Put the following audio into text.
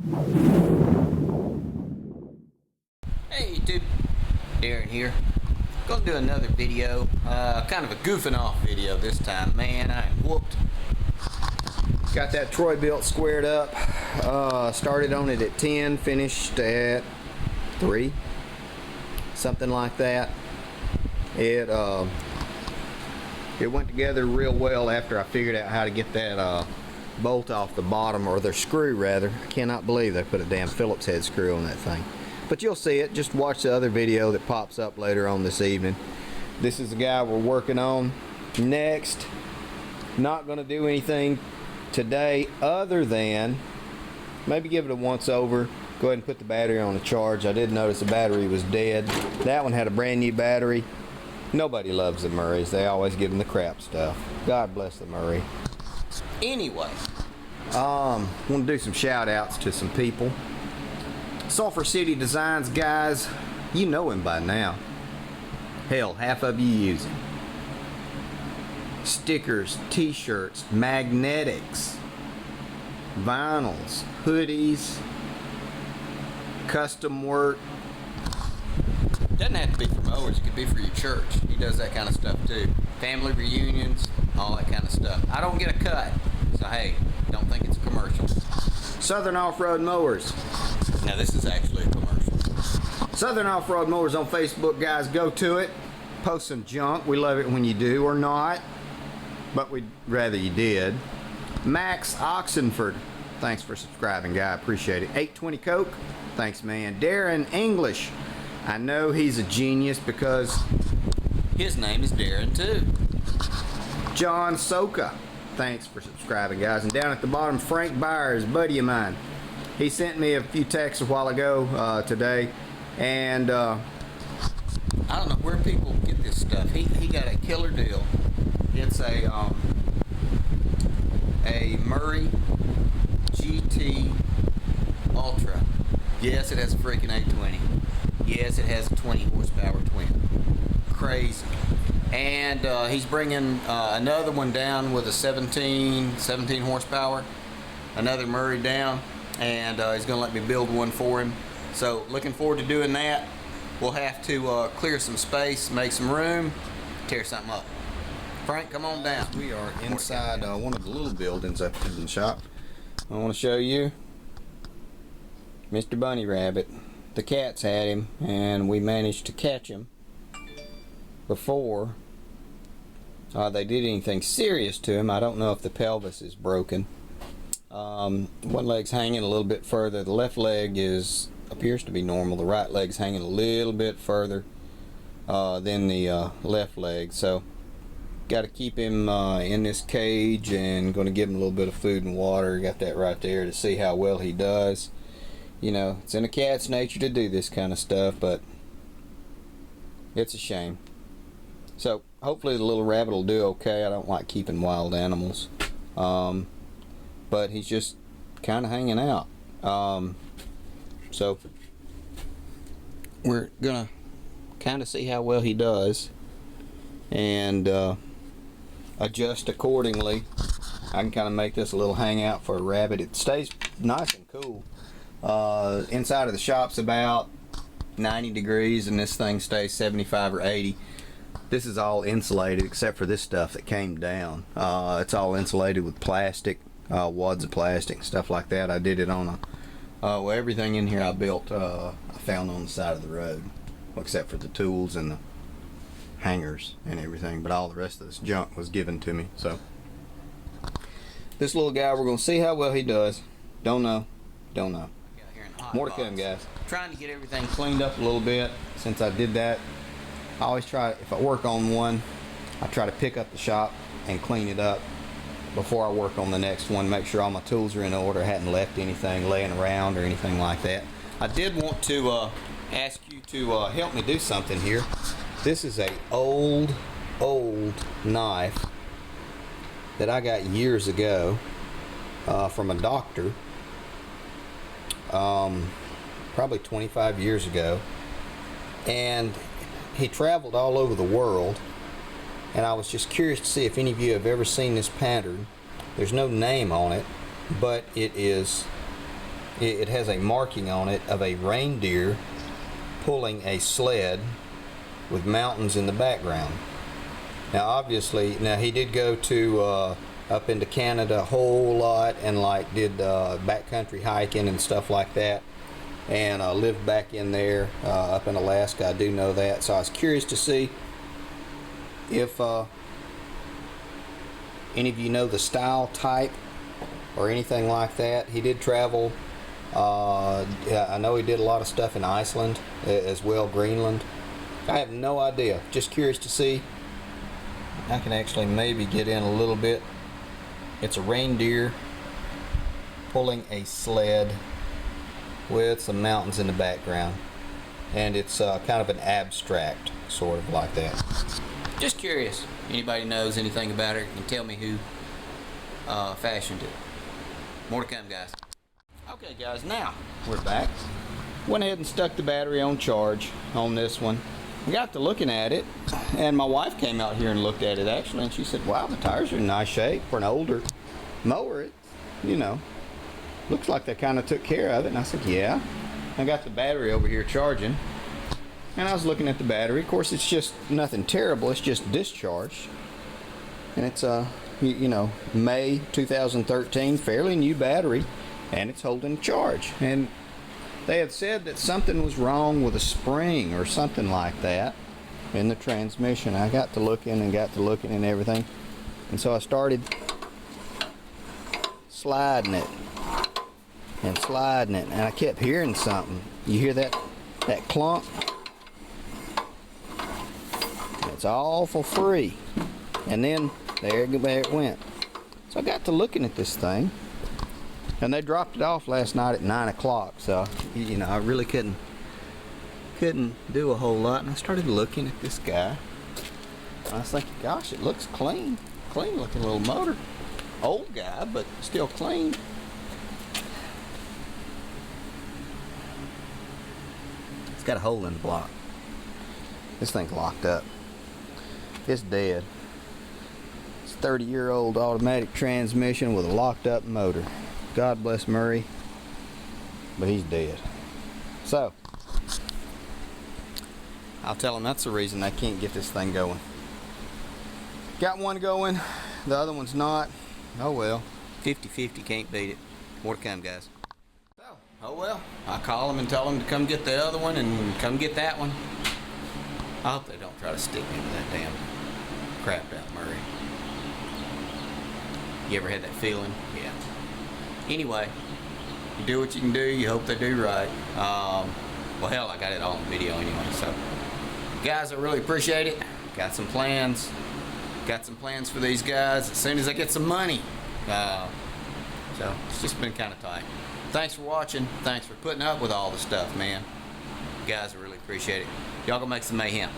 Hey YouTube, Darren here. Gonna do another video, kind of a goofing off video this time. Man, I am whooped. Got that Troybilt squared up. Started on it at 10, finished at 3, something like that. It went together real well after I figured out how to get that bolt off the bottom, or their screw rather. I cannot believe they put a damn Phillips head screw on that thing. But you'll see it. Just watch the other video that pops up later on this evening. This is the guy we're working on next. Not going to do anything today other than maybe give it a once over. Go ahead and put the battery on the charge. I did notice the battery was dead. That one had a brand new battery. Nobody loves the Murrays. They always give them the crap stuff. God bless the Murray. Anyway, want to do some shout outs to some people. Sulphur City Designs guys, you know him by now. Hell, half of you use him. Stickers, t-shirts, magnetics, vinyls, hoodies, custom work. Doesn't have to be for mowers, it could be for your church. He does that kind of stuff too. Family reunions, all that kind of stuff. I don't get a cut, so hey, don't think it's a commercial. Southern Off-Road Mowers. Now this is actually a commercial. Southern Off-Road Mowers on Facebook, guys. Go to it. Post some junk. We love it when you do, or not. But we'd rather you did. Max Oxenford. Thanks for subscribing, guy. Appreciate it. 820 Coke. Thanks, man. Darren English. I know he's a genius because his name is Darren, too. John Soka. Thanks for subscribing, guys. And down at the bottom, Frank Byers, buddy of mine. He sent me a few texts a while ago today, and I don't know where people get this stuff. He got a killer deal. It's a Murray GT Ultra. Yes, it has a freaking 820. Yes, it has a 20 horsepower twin. Crazy. And he's bringing another one down with a 17 horsepower. Another Murray down. And he's going to let me build one for him. So looking forward to doing that. We'll have to clear some space, make some room, tear something up. Frank, come on down. We are inside one of the little buildings up in the shop. I want to show you Mr. Bunny Rabbit. The cats had him, and we managed to catch him before they did anything serious to him. I don't know if the pelvis is broken. One leg's hanging a little bit further. The left leg appears to be normal. The right leg's hanging a little bit further than the left leg. So got to keep him in this cage, and going to give him a little bit of food and water. Got that right there to see how well he does. You know, it's in a cat's nature to do this kind of stuff, but it's a shame. So hopefully the little rabbit will do okay. I don't like keeping wild animals. But he's just kind of hanging out. So we're gonna kind of see how well he does and adjust accordingly. I can kind of make this a little hangout for a rabbit. It stays nice and cool. Inside of the shop's about 90 degrees, and this thing stays 75 or 80. This is all insulated except for this stuff that came down. It's all insulated with plastic. Wads of plastic and stuff like that. I did it on well, everything in here I built I found on the side of the road, except for the tools and the hangers and everything, but all the rest of this junk was given to me. So this little guy, we're gonna see how well he does. Don't know. More to come, guys. Trying to get everything cleaned up a little bit since I did that. I always try, if I work on one, I try to pick up the shop and clean it up before I work on the next one. Make sure all my tools are in order. I hadn't left anything laying around or anything like that. I did want to ask you to help me do something here. This is a old knife that I got years ago from a doctor, probably 25 years ago, and he traveled all over the world, and I was just curious to see if any of you have ever seen this pattern. There's no name on it, but it is it has a marking on it of a reindeer pulling a sled with mountains in the background. Now obviously, now he did go to up into Canada a whole lot, and like did backcountry hiking and stuff like that, and lived back in there up in Alaska. I do know that, so I was curious to see if any of you know the style, type, or anything like that. He did travel. Yeah, I know he did a lot of stuff in Iceland as well, Greenland. I have no idea. Just curious to see. I can actually maybe get in a little bit. It's a reindeer pulling a sled with some mountains in the background, and it's kind of an abstract, sort of like that. Just curious. Anybody knows anything about it can tell me who fashioned it. More to come, guys. Okay guys, now we're back. Went ahead and stuck the battery on charge on this one. We got to looking at it, and my wife came out here and looked at it actually, and she said, wow, the tires are in nice shape for an older mower. It, you know, looks like they kind of took care of it. And I said, yeah. I got the battery over here charging, and I was looking at the battery. Of course, it's just nothing terrible. It's just discharged, and it's you know, May 2013, fairly new battery, and it's holding charge. And they had said that something was wrong with a spring or something like that in the transmission. I got to looking and everything, and so I started sliding it, and I kept hearing something. You hear that clunk? It's awful free. And then there it went. So I got to looking at this thing, and they dropped it off last night at 9 o'clock. So, you know, I really couldn't do a whole lot. And I started looking at this guy. I was thinking, gosh, it looks clean looking little motor. Old guy, but still clean. It's got a hole in the block. This thing's locked up. It's dead. It's a 30-year-old automatic transmission with a locked up motor. God bless Murray, but he's dead. So, I'll tell him that's the reason I can't get this thing going. Got one going, the other one's not. Oh well, 50-50, can't beat it. More to come, guys. So, oh well, I call them and tell them to come get the other one and come get that one. I hope they don't try to stick me with that damn crap out, Murray. You ever had that feeling? Yeah. Anyway, you do what you can do. You hope they do right. Well, hell, I got it all on video anyway. So, guys, I really appreciate it. Got some plans. Got some plans for these guys as soon as I get some money. So, it's just been kind of tight. Thanks for watching. Thanks for putting up with all the stuff, man. Guys, I really appreciate it. Y'all go make some mayhem.